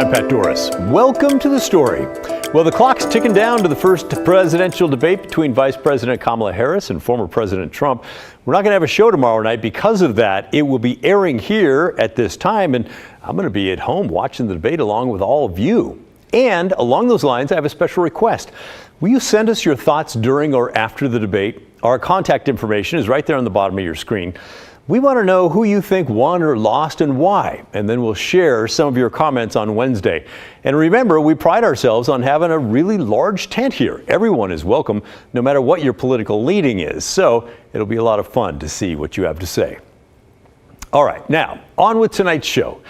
I'm Pat Dooris. Welcome to the story. Well, the clock's ticking down to the first presidential debate between Vice President Kamala Harris and former President Trump. We're not going to have a show tomorrow night because of that. It will be airing here at this time, and I'm going to be at home watching the debate along with all of you. And along those lines, I have a special request. Will you send us your thoughts during or after the debate? Our contact information is right there on the bottom of your screen. We want to know who you think won or lost and why, and then we'll share some of your comments on Wednesday. And remember, we pride ourselves on having a really large tent here. Everyone is welcome, no matter what your political leaning is. So it'll be a lot of fun to see what you have to say. All right, now on with tonight's show.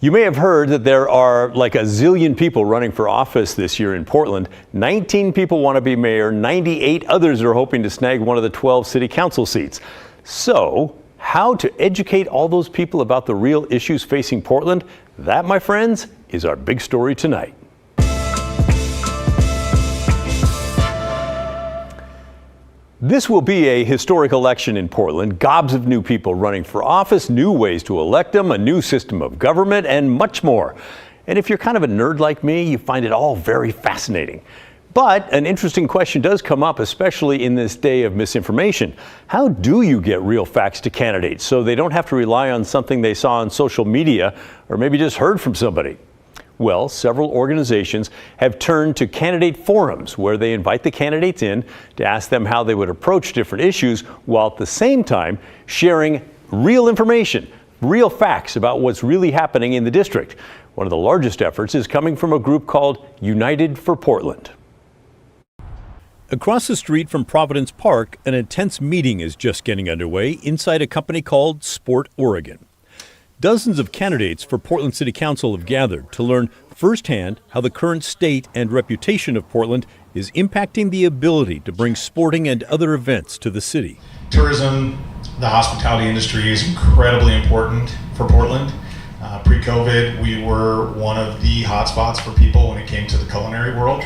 You may have heard that there are like a zillion people running for office this year in Portland. 19 people want to be mayor. 98 others are hoping to snag one of the 12 city council seats. So, how to educate all those people about the real issues facing Portland? That, my friends, is our big story tonight. This will be a historic election in Portland. Gobs of new people running for office, new ways to elect them, a new system of government, and much more. And if you're kind of a nerd like me, you find it all very fascinating. But an interesting question does come up, especially in this day of misinformation. How do you get real facts to candidates so they don't have to rely on something they saw on social media or maybe just heard from somebody? Well, several organizations have turned to candidate forums where they invite the candidates in to ask them how they would approach different issues while at the same time sharing real information, real facts about what's really happening in the district. One of the largest efforts is coming from a group called United for Portland. Across the street from Providence Park, an intense meeting is just getting underway inside a company called Sport Oregon. Dozens of candidates for Portland City Council have gathered to learn firsthand how the current state and reputation of Portland is impacting the ability to bring sporting and other events to the city. Tourism, the hospitality industry is incredibly important for Portland. Pre-COVID, we were one of the hotspots for people when it came to the culinary world.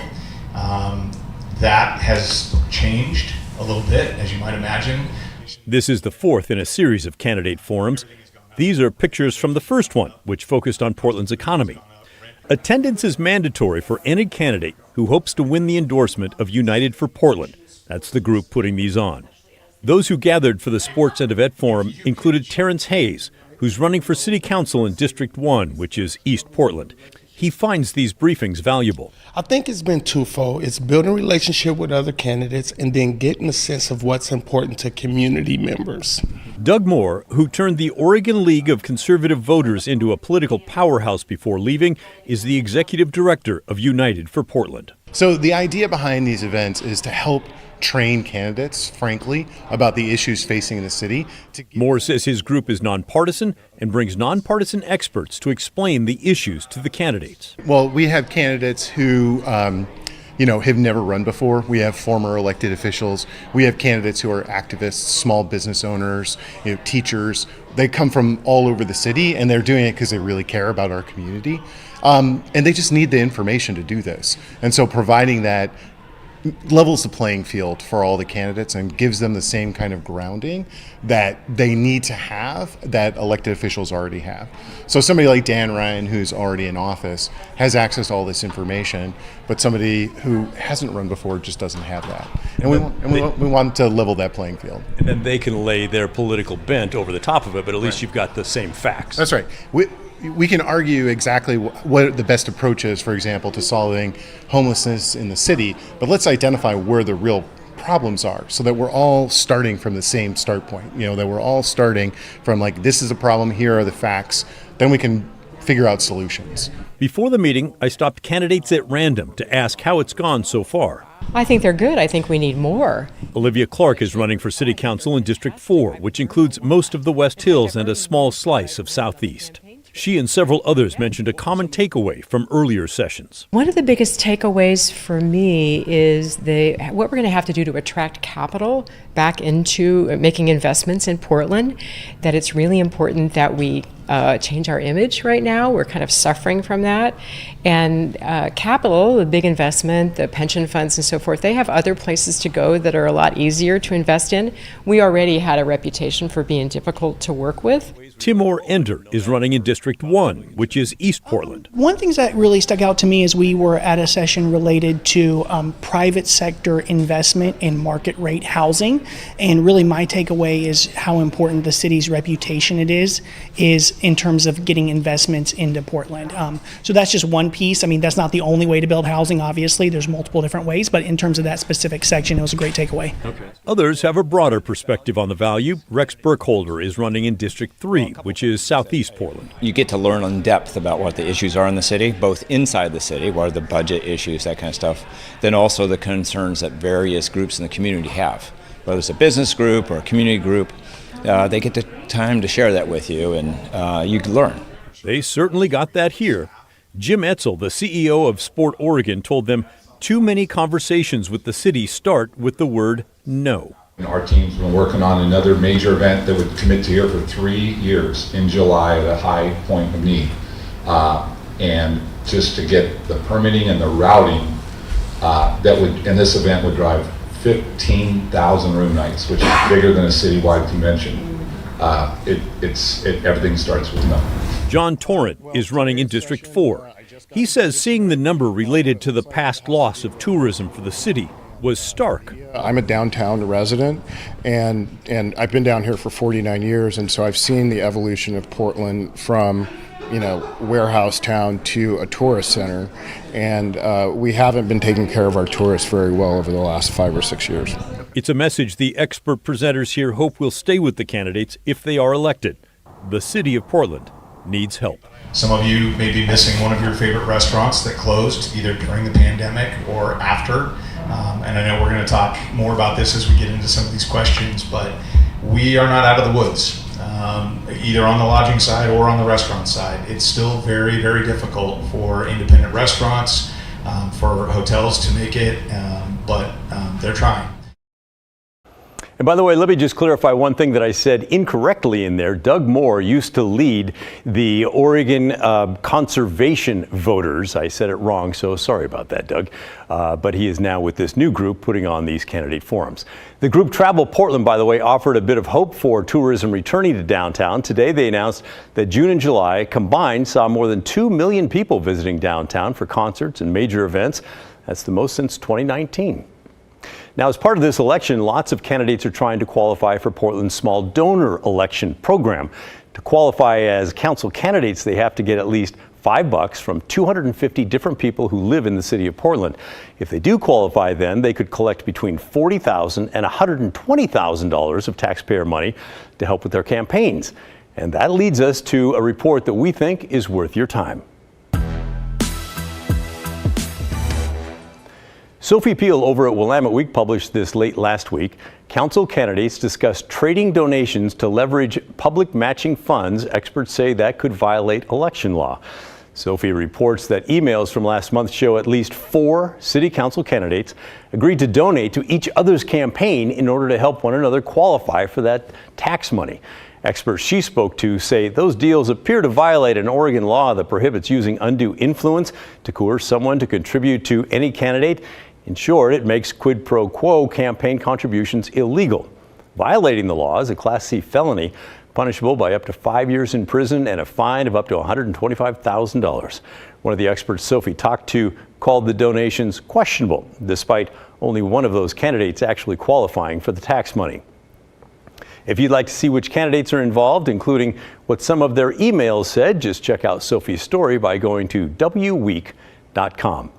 That has changed a little bit, as you might imagine. This is the fourth in a series of candidate forums. These are pictures from the first one, which focused on Portland's economy. Attendance is mandatory for any candidate who hopes to win the endorsement of United for Portland. That's the group putting these on. Those who gathered for the Sports and Event Forum included Terrence Hayes, who's running for City Council in District 1, which is East Portland. He finds these briefings valuable. I think it's been twofold. It's building a relationship with other candidates and then getting a sense of what's important to community members. Doug Moore, who turned the Oregon League of Conservative Voters into a political powerhouse before leaving, is the executive director of United for Portland. So the idea behind these events is to help train candidates, frankly, about the issues facing the city. Moore says his group is nonpartisan and brings nonpartisan experts to explain the issues to the candidates. Well, we have candidates who have never run before. We have former elected officials. We have candidates who are activists, small business owners, teachers. They come from all over the city, and they're doing it because they really care about our community. And they just need the information to do this. And so providing that levels the playing field for all the candidates and gives them the same kind of grounding that they need to have that elected officials already have. So somebody like Dan Ryan, who's already in office, has access to all this information, but somebody who hasn't run before just doesn't have that. And we want to level that playing field. And then they can lay their political bent over the top of it, but at least you've got the same facts. That's right. We can argue exactly what the best approach is, for example, to solving homelessness in the city, but let's identify where the real problems are so that we're all starting from the same start point, that we're all starting from this is a problem, here are the facts, then we can figure out solutions. Before the meeting, I stopped candidates at random to ask how it's gone so far. I think they're good. I think we need more. Olivia Clark is running for City Council in District 4, which includes most of the West Hills and a small slice of Southeast. She and several others mentioned a common takeaway from earlier sessions. One of the biggest takeaways for me is what we're going to have to do to attract capital back into making investments in Portland, that it's really important that we change our image right now. We're kind of suffering from that. And capital, the big investment, the pension funds and so forth, they have other places to go that are a lot easier to invest in. We already had a reputation for being difficult to work with. Timur Ender is running in District 1, which is East Portland. One thing that really stuck out to me is we were at a session related to private sector investment in market rate housing. And really my takeaway is how important the city's reputation it is in terms of getting investments into Portland. So that's just one piece. I mean, that's not the only way to build housing, obviously. There's multiple different ways, but in terms of that specific section, it was a great takeaway. Okay. Others have a broader perspective on the value. Rex Burkholder is running in District 3, which is southeast Portland. You get to learn in depth about what the issues are in the city, both inside the city, what are the budget issues, that kind of stuff, then also the concerns that various groups in the community have. Whether it's a business group or a community group, they get the time to share that with you, and you can learn. They certainly got that here. Jim Etzel, the CEO of Sport Oregon, told them too many conversations with the city start with the word no. Our team's been working on another major event that would commit to here for 3 years in July at a high point of need. And just to get the permitting and the routing, and this event would drive 15,000 room nights, which is bigger than a citywide convention. Everything starts with no. John Torrent is running in District 4. He says seeing the number related to the past loss of tourism for the city was stark. I'm a downtown resident, and I've been down here for 49 years, and so I've seen the evolution of Portland from, warehouse town to a tourist center, and we haven't been taking care of our tourists very well over the last 5 or 6 years. It's a message the expert presenters here hope will stay with the candidates if they are elected. The city of Portland needs help. Some of you may be missing one of your favorite restaurants that closed either during the pandemic or after. And I know we're going to talk more about this as we get into some of these questions, but we are not out of the woods, either on the lodging side or on the restaurant side. It's still very, very difficult for independent restaurants, for hotels to make it, but they're trying. And by the way, let me just clarify one thing that I said incorrectly in there. Doug Moore used to lead the Oregon conservation voters. I said it wrong, so sorry about that, Doug. But he is now with this new group putting on these candidate forums. The group Travel Portland, by the way, offered a bit of hope for tourism returning to downtown. Today they announced that June and July combined saw more than 2 million people visiting downtown for concerts and major events. That's the most since 2019. Now, as part of this election, lots of candidates are trying to qualify for Portland's small donor election program. To qualify as council candidates, they have to get at least $5 from 250 different people who live in the city of Portland. If they do qualify, then they could collect between $40,000 and $120,000 of taxpayer money to help with their campaigns. And that leads us to a report that we think is worth your time. Sophie Peel over at Willamette Week published this late last week. Council candidates discussed trading donations to leverage public matching funds. Experts say that could violate election law. Sophie reports that emails from last month show at least 4 city council candidates agreed to donate to each other's campaign in order to help one another qualify for that tax money. Experts she spoke to say those deals appear to violate an Oregon law that prohibits using undue influence to coerce someone to contribute to any candidate. In short, it makes quid pro quo campaign contributions illegal. Violating the law is a Class C felony, punishable by up to 5 years in prison and a fine of up to $125,000. One of the experts Sophie talked to called the donations questionable, despite only one of those candidates actually qualifying for the tax money. If you'd like to see which candidates are involved, including what some of their emails said, just check out Sophie's story by going to wweek.com.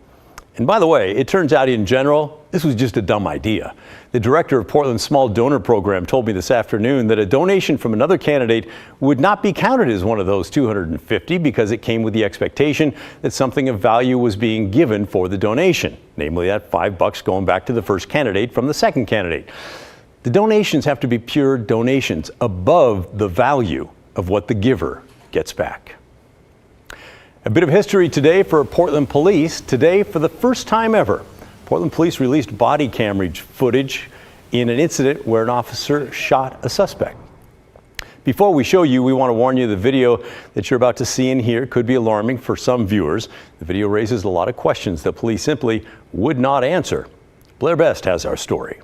And by the way, it turns out in general, this was just a dumb idea. The director of Portland's small donor program told me this afternoon that a donation from another candidate would not be counted as one of those 250 because it came with the expectation that something of value was being given for the donation, namely that $5 going back to the first candidate from the second candidate. The donations have to be pure donations above the value of what the giver gets back. A bit of history today for Portland Police. Today, for the first time ever, Portland Police released body camera footage in an incident where an officer shot a suspect. Before we show you, we want to warn you the video that you're about to see and hear could be alarming for some viewers. The video raises a lot of questions that police simply would not answer. Blair Best has our story.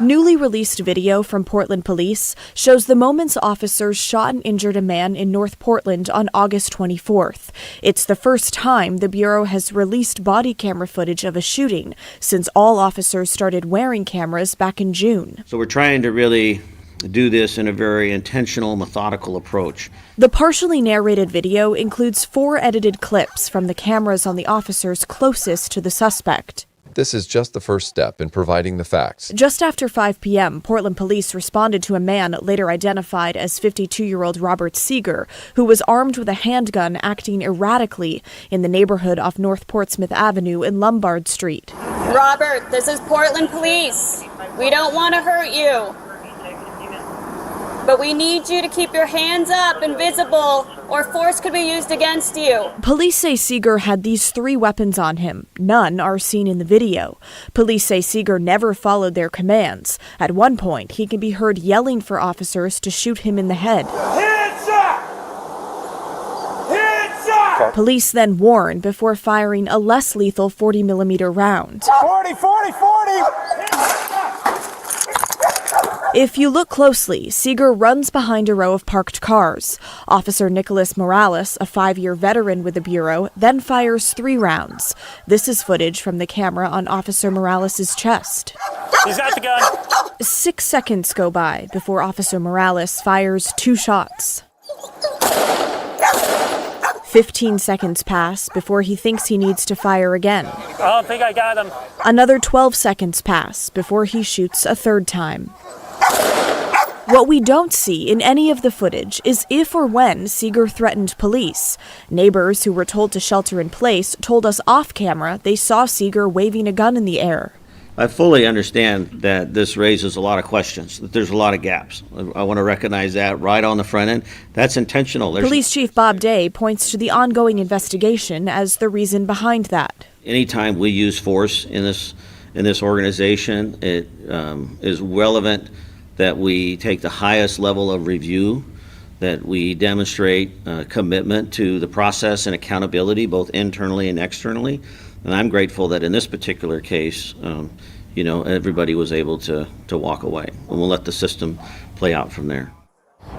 Newly released video from Portland police shows the moments officers shot and injured a man in North Portland on August 24th. It's the first time the Bureau has released body camera footage of a shooting since all officers started wearing cameras back in June. So we're trying to really do this in a very intentional, methodical approach. The partially narrated video includes 4 edited clips from the cameras on the officers closest to the suspect. This is just the first step in providing the facts. Just after 5 p.m., Portland police responded to a man later identified as 52-year-old Robert Seager, who was armed with a handgun acting erratically in the neighborhood off North Portsmouth Avenue in Lombard Street. Robert, this is Portland police. We don't want to hurt you, but we need you to keep your hands up and visible, or force could be used against you. Police say Seager had these 3 weapons on him. None are seen in the video. Police say Seager never followed their commands. At one point, he can be heard yelling for officers to shoot him in the head. Hands up! Hands up! Police then warn before firing a less lethal 40mm round. 40, 40, 40! If you look closely, Seager runs behind a row of parked cars. Officer Nicholas Morales, a 5-year veteran with the Bureau, then fires 3 rounds. This is footage from the camera on Officer Morales' chest. He's got the gun. 6 seconds go by before Officer Morales fires 2 shots. 15 seconds pass before he thinks he needs to fire again. I don't think I got him. Another 12 seconds pass before he shoots a 3rd time. What we don't see in any of the footage is if or when Seager threatened police. Neighbors who were told to shelter in place told us off camera they saw Seager waving a gun in the air. I fully understand that this raises a lot of questions, that there's a lot of gaps. I want to recognize that right on the front end. That's intentional. Police Chief Bob Day points to the ongoing investigation as the reason behind that. Anytime we use force in this organization, it is relevant that we take the highest level of review, that we demonstrate commitment to the process and accountability, both internally and externally. And I'm grateful that in this particular case, everybody was able to walk away. And we'll let the system play out from there.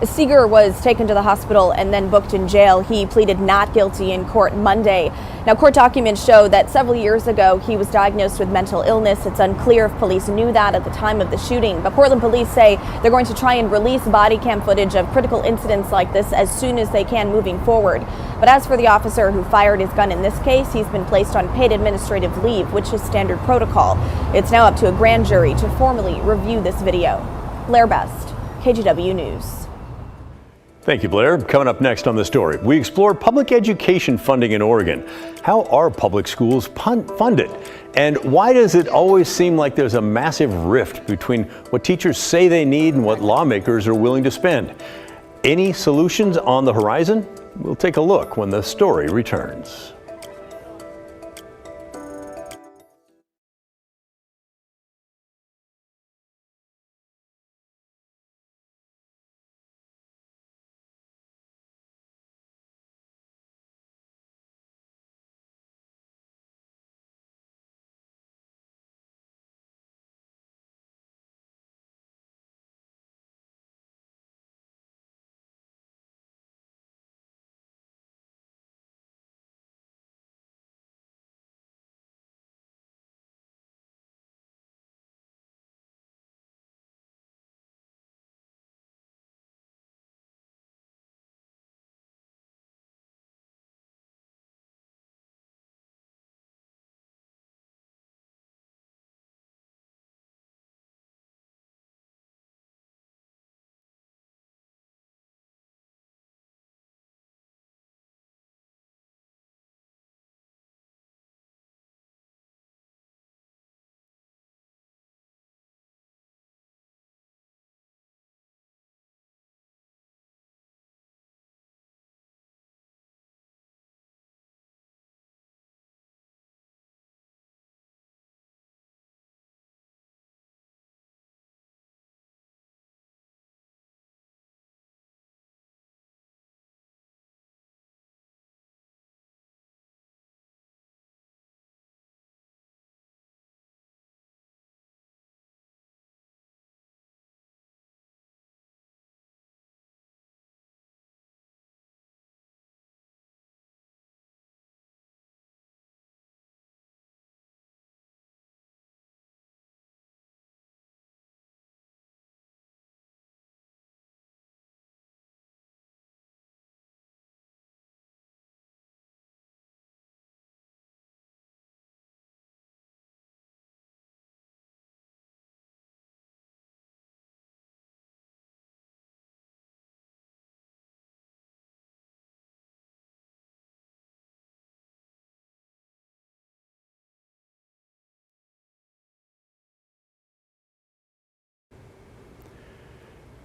Seager was taken to the hospital and then booked in jail. He pleaded not guilty in court Monday. Now, court documents show that several years ago he was diagnosed with mental illness. It's unclear if police knew that at the time of the shooting, but Portland police say they're going to try and release body cam footage of critical incidents like this as soon as they can moving forward. But as for the officer who fired his gun in this case, he's been placed on paid administrative leave, which is standard protocol. It's now up to a grand jury to formally review this video. Blair Best, KGW News. Thank you, Blair. Coming up next on The Story, we explore public education funding in Oregon. How are public schools funded? And why does it always seem like there's a massive rift between what teachers say they need and what lawmakers are willing to spend? Any solutions on the horizon? We'll take a look when The Story returns.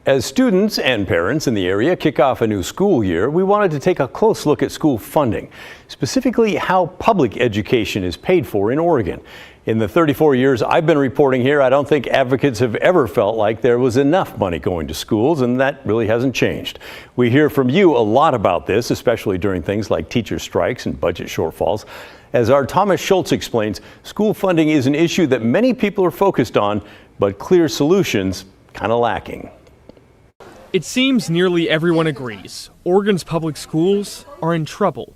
As students and parents in the area kick off a new school year, we wanted to take a close look at school funding, specifically how public education is paid for in Oregon. In the 34 years I've been reporting here, I don't think advocates have ever felt like there was enough money going to schools, and that really hasn't changed. We hear from you a lot about this, especially during things like teacher strikes and budget shortfalls. As our Thomas Schultz explains, school funding is an issue that many people are focused on, but clear solutions kind of lacking. It seems nearly everyone agrees Oregon's public schools are in trouble.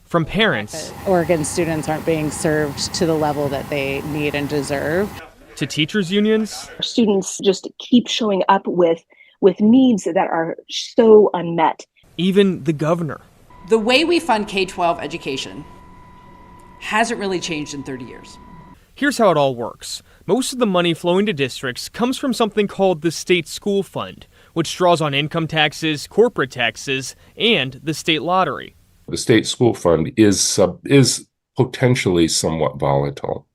From parents, Oregon students aren't being served to the level that they need and deserve, to teachers unions. Students just keep showing up with needs that are so unmet. Even the governor. The way we fund K-12 education hasn't really changed in 30 years. Here's how it all works. Most of the money flowing to districts comes from something called the State School Fund, which draws on income taxes, corporate taxes, and the state lottery. The State School Fund is potentially somewhat volatile,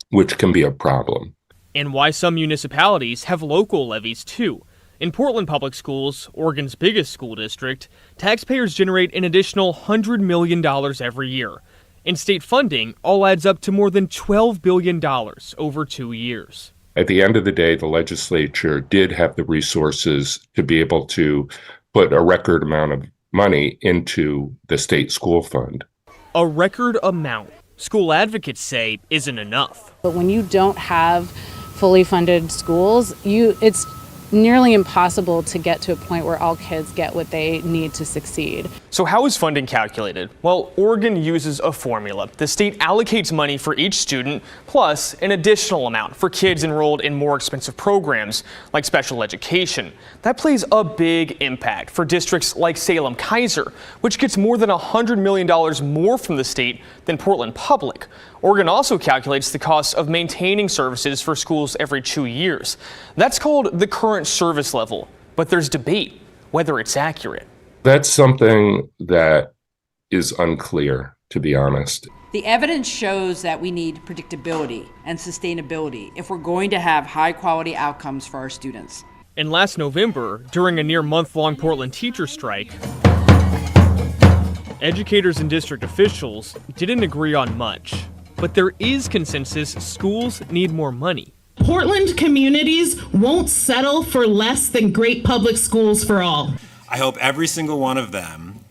which can be a problem. And why some municipalities have local levies too. In Portland Public Schools, Oregon's biggest school district, taxpayers generate an additional $100 million every year. And state funding all adds up to more than $12 billion over 2 years. At the end of the day, the legislature did have the resources to be able to put a record amount of money into the state school fund. A record amount, school advocates say, isn't enough. but when you don't have fully funded schools, it's nearly impossible to get to a point where all kids get what they need to succeed. So how is funding calculated? Well, Oregon uses a formula. The state allocates money for each student, plus an additional amount for kids enrolled in more expensive programs, like special education. That plays a big impact for districts like Salem-Keizer, which gets more than $100 million more from the state than Portland Public. Oregon also calculates the cost of maintaining services for schools every 2 years. That's called the current service level, but there's debate whether it's accurate. That's something that is unclear, to be honest. The evidence shows that we need predictability and sustainability if we're going to have high quality outcomes for our students. And last November, during a near month-long Portland teacher strike, educators and district officials didn't agree on much. But there is consensus schools need more money. Portland communities won't settle for less than great public schools for all. I hope every single one of them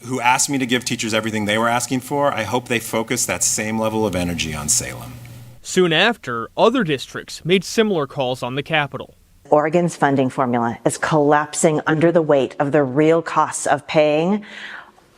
who asked me to give teachers everything they were asking for, I hope they focus that same level of energy on Salem. Soon after, other districts made similar calls on the Capitol. Oregon's funding formula is collapsing under the weight of the real costs of paying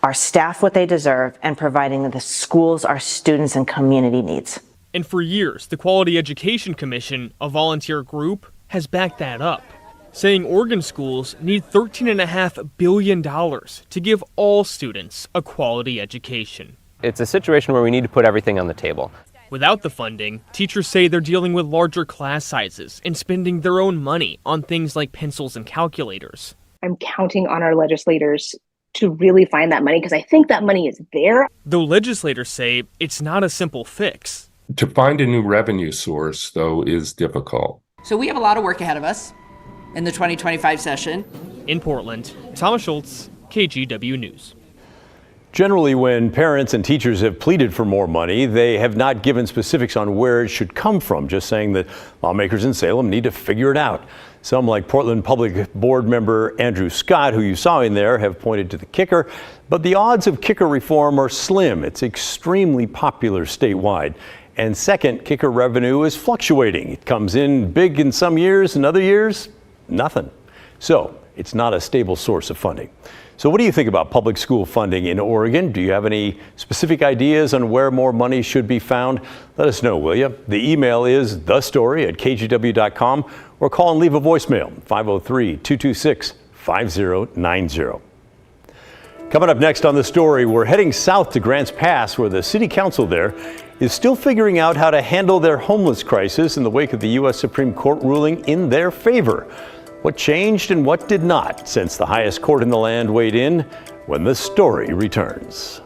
our staff what they deserve and providing the schools our students and community needs. And for years, the Quality Education Commission, a volunteer group, has backed that up, saying Oregon schools need $13.5 billion to give all students a quality education. It's a situation where we need to put everything on the table. Without the funding, teachers say they're dealing with larger class sizes and spending their own money on things like pencils and calculators. I'm counting on our legislators to really find that money because I think that money is there. Though legislators say it's not a simple fix. To find a new revenue source, though, is difficult. So we have a lot of work ahead of us in the 2025 session. In Portland, Thomas Schultz, KGW News. Generally, when parents and teachers have pleaded for more money, they have not given specifics on where it should come from, just saying that lawmakers in Salem need to figure it out. Some, like Portland Public Board member Andrew Scott, who you saw in there, have pointed to the kicker, but the odds of kicker reform are slim. It's extremely popular statewide. And second, kicker revenue is fluctuating. It comes in big in some years, and other years, nothing. So it's not a stable source of funding. So what do you think about public school funding in Oregon? Do you have any specific ideas on where more money should be found? Let us know, will you? The email is thestory@kgw.com or call and leave a voicemail, 503-226-5090. Coming up next on The Story, we're heading south to Grants Pass, where the city council there is still figuring out how to handle their homeless crisis in the wake of the U.S. Supreme Court ruling in their favor. What changed and what did not since the highest court in the land weighed in? When The Story returns.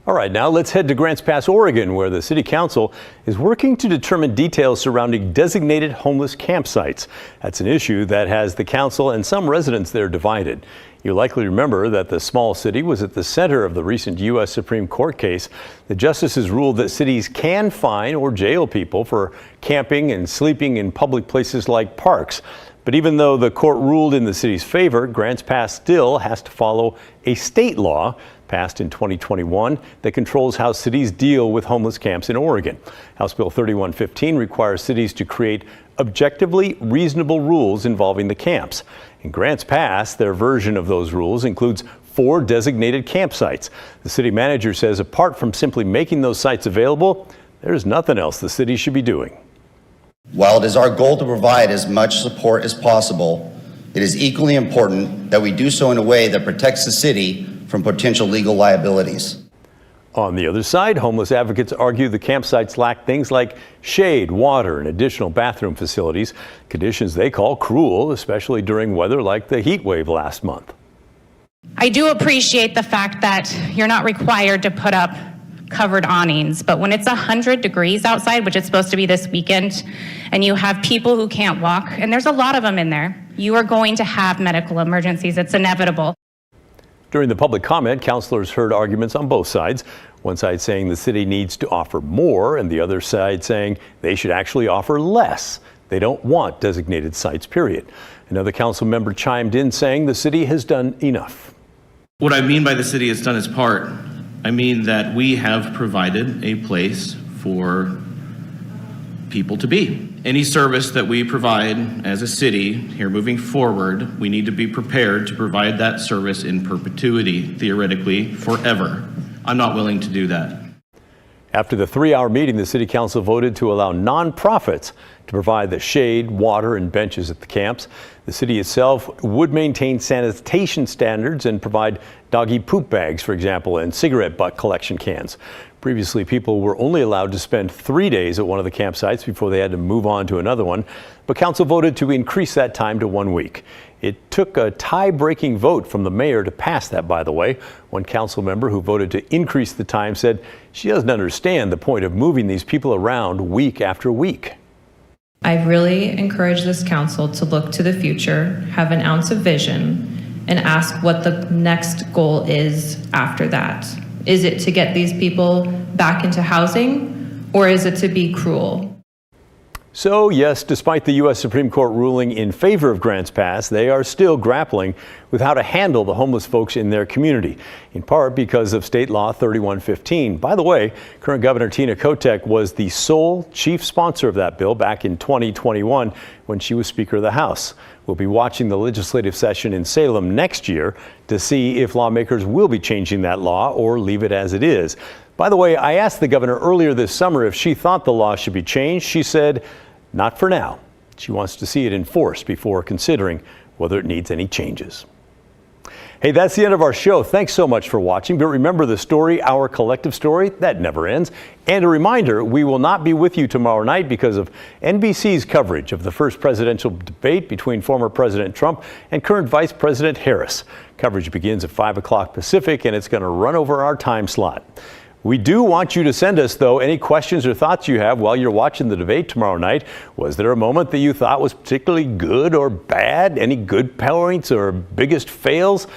All right, now let's head to Grants Pass, Oregon, where the City Council is working to determine details surrounding designated homeless campsites. That's an issue that has the council and some residents there divided. You likely remember that the small city was at the center of the recent U.S. Supreme Court case. The justices ruled that cities can fine or jail people for camping and sleeping in public places like parks. But even though the court ruled in the city's favor, Grants Pass still has to follow a state law passed in 2021 that controls how cities deal with homeless camps in Oregon. House Bill 3115 requires cities to create objectively reasonable rules involving the camps. In Grants Pass, their version of those rules includes 4 designated campsites. The city manager says apart from simply making those sites available, there's nothing else the city should be doing. While it is our goal to provide as much support as possible, it is equally important that we do so in a way that protects the city from potential legal liabilities. On the other side, homeless advocates argue the campsites lack things like shade, water, and additional bathroom facilities, conditions they call cruel, especially during weather like the heat wave last month. I do appreciate the fact that you're not required to put up covered awnings, but when it's 100 degrees outside, which it's supposed to be this weekend, and you have people who can't walk, and there's a lot of them in there, you are going to have medical emergencies. It's inevitable. During the public comment, councilors heard arguments on both sides. One side saying the city needs to offer more, and the other side saying they should actually offer less. They don't want designated sites, period. Another council member chimed in saying the city has done enough. What I mean by the city has done its part, I mean that we have provided a place for people to be. Any service that we provide as a city here moving forward, we need to be prepared to provide that service in perpetuity, theoretically, forever. I'm not willing to do that. After the 3-hour meeting, the city council voted to allow nonprofits to provide the shade, water, and benches at the camps. The city itself would maintain sanitation standards and provide doggy poop bags, for example, and cigarette butt collection cans. Previously, people were only allowed to spend 3 days at one of the campsites before they had to move on to another one, but council voted to increase that time to 1 week. It took a tie-breaking vote from the mayor to pass that, by the way. One council member who voted to increase the time said she doesn't understand the point of moving these people around week after week. I really encourage this council to look to the future, have an ounce of vision, and ask what the next goal is after that. Is it to get these people back into housing, or is it to be cruel? So, yes, despite the U.S. Supreme Court ruling in favor of Grants Pass, they are still grappling with how to handle the homeless folks in their community, in part because of State Law 3115. By the way, current Governor Tina Kotek was the sole chief sponsor of that bill back in 2021 when she was Speaker of the House. We'll be watching the legislative session in Salem next year to see if lawmakers will be changing that law or leave it as it is. By the way, I asked the governor earlier this summer if she thought the law should be changed. She said, not for now. She wants to see it enforced before considering whether it needs any changes. Hey, that's the end of our show. Thanks so much for watching. But remember, the story, our collective story, that never ends. And a reminder, we will not be with you tomorrow night because of NBC's coverage of the first presidential debate between former President Trump and current Vice President Harris. Coverage begins at 5 o'clock Pacific, and it's going to run over our time slot. We do want you to send us, though, any questions or thoughts you have while you're watching the debate tomorrow night. Was there a moment that you thought was particularly good or bad? Any good points or biggest fails?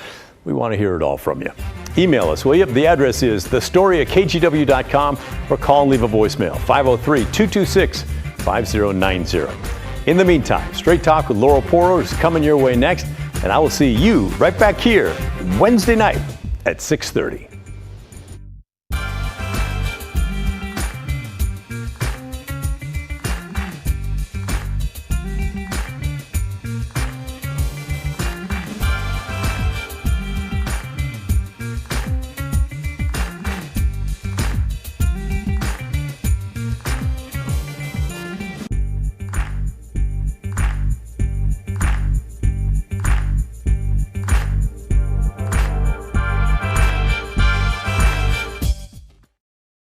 We want to hear it all from you. Email us, will you? The address is thestory@kgw.com or call and leave a voicemail, 503-226-5090. In the meantime, Straight Talk with Laurel Poro is coming your way next, and I will see you right back here Wednesday night at 6:30.